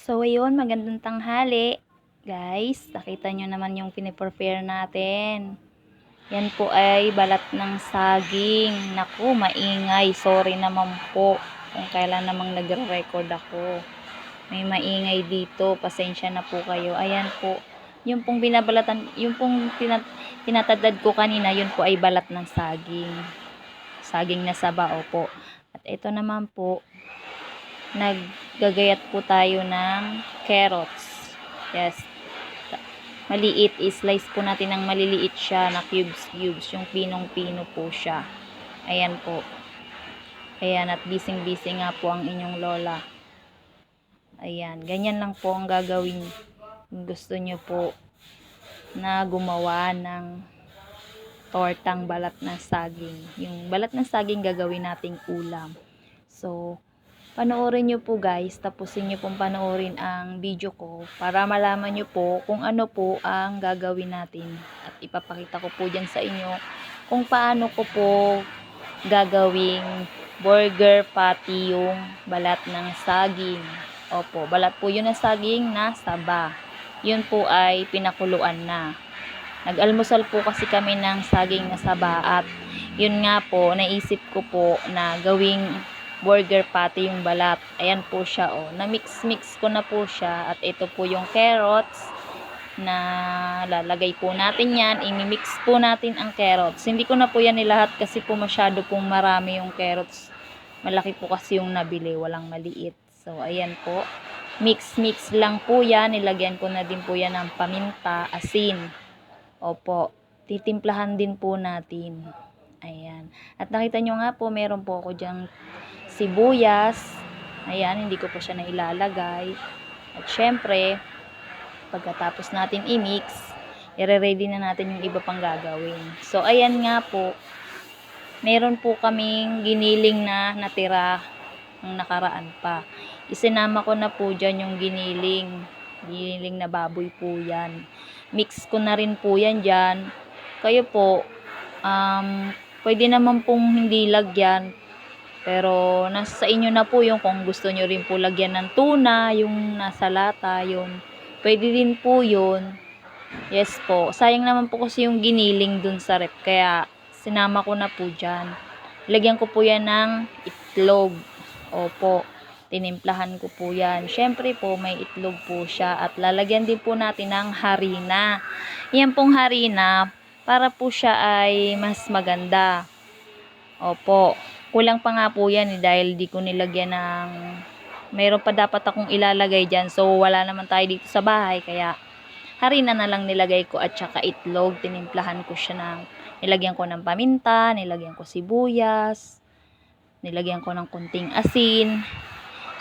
So, ayun, magandang tanghali. Guys, nakita nyo naman yung piniprepare natin. Yan po ay balat ng saging. Naku, maingay. Sorry naman po kung kailan namang nagre-record ako. May maingay dito. Pasensya na po kayo. Ayan po. Yung pong binabalatan, yung pong tinatadad ko kanina, yun po ay balat ng saging. Saging na saba, opo. At ito naman po, naggagayat po tayo ng carrots. Yes. Maliit, i-slice po natin ng maliliit siya na cubes. Yung pinong-pino po siya. Ayan po. Ayan, at bising-bising nga po ang inyong lola. Ayan, ganyan lang po ang gagawin. Gusto nyo po na gumawa ng tortang balat ng saging. Yung balat ng saging gagawin nating ulam. So, panoorin nyo po guys, tapusin nyo pong panoorin ang video ko para malaman nyo po kung ano po ang gagawin natin. At ipapakita ko po dyan sa inyo kung paano ko po gagawing burger patty yung balat ng saging. Opo, balat po yun ng saging na saba. Yun po ay pinakuluan na. Nag-almusal po kasi kami ng saging na saba at yun nga po, naisip ko po na gawing burger patty yung balat. Ayan po siya, oh. Na-mix-mix ko na po siya. At ito po yung carrots na lalagay po natin yan. I-mix po natin ang carrots. Hindi ko na po yan nilahat kasi po masyado pong marami yung carrots. Malaki po kasi yung nabili, walang maliit. So, ayan po. Mix-mix lang po yan. Nilagyan ko na din po yan ng paminta, asin. Opo. Titimplahan din po natin. Ayan. At nakita nyo nga po, meron po ako dyang sibuyas. Ayan, hindi ko po siya nailalagay. At syempre, pagkatapos natin i-mix, i-ready na natin yung iba pang gagawin. So, ayan nga po, meron po kaming giniling na natira ng nakaraan pa. Isinama ko na po dyan yung giniling na baboy po yan. Mix ko na rin po yan dyan. Kayo po, pwede naman pong hindi lagyan. Pero nasa sa inyo na po yung kung gusto nyo rin po lagyan ng tuna, yung nasa lata, yun. Pwede din po yun. Yes po. Sayang naman po kasi yung giniling dun sa rep. Kaya sinama ko na po dyan. Lagyan ko po yan ng itlog. Opo. Tinimplahan ko po yan. Syempre po may itlog po siya. At lalagyan din po natin ng harina. Yan pong harina para po siya ay mas maganda. Opo. Kulang pa nga po yan dahil di ko nilagyan ng... Mayroon pa dapat akong ilalagay dyan. So, wala naman tayo dito sa bahay. Kaya, harina na lang nilagay ko at saka itlog. Tinimplahan ko siya ng... Nilagyan ko ng paminta, nilagyan ko sibuyas, nilagyan ko ng kunting asin.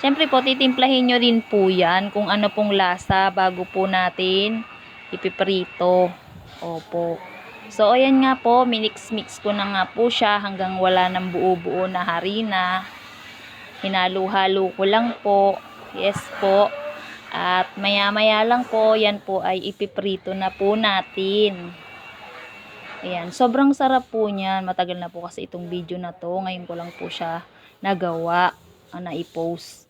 Siyempre po, titimplahin nyo rin po yan kung ano pong lasa bago po natin ipiprito. Opo. So, ayan nga po, minix-mix ko na nga po siya hanggang wala ng buo-buo na harina. Hinalo-halo ko lang po. Yes po. At maya-maya lang po, yan po ay ipiprito na po natin. Ayan, sobrang sarap po niyan. Matagal na po kasi itong video na to. Ngayon ko lang po siya nagawa, na-i-post.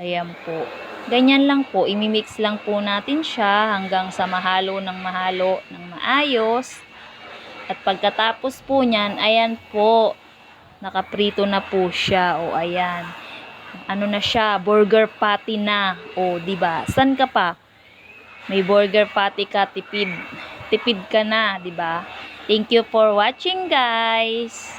Ayan po. Ganyan lang po, imimix lang po natin siya hanggang sa mahalo ng maayos. At pagkatapos po niyan, ayan po, nakaprito na po siya. O ayan, ano na siya, burger patty na. O, diba? San ka pa? May burger patty ka, tipid ka na, diba? Thank you for watching, guys.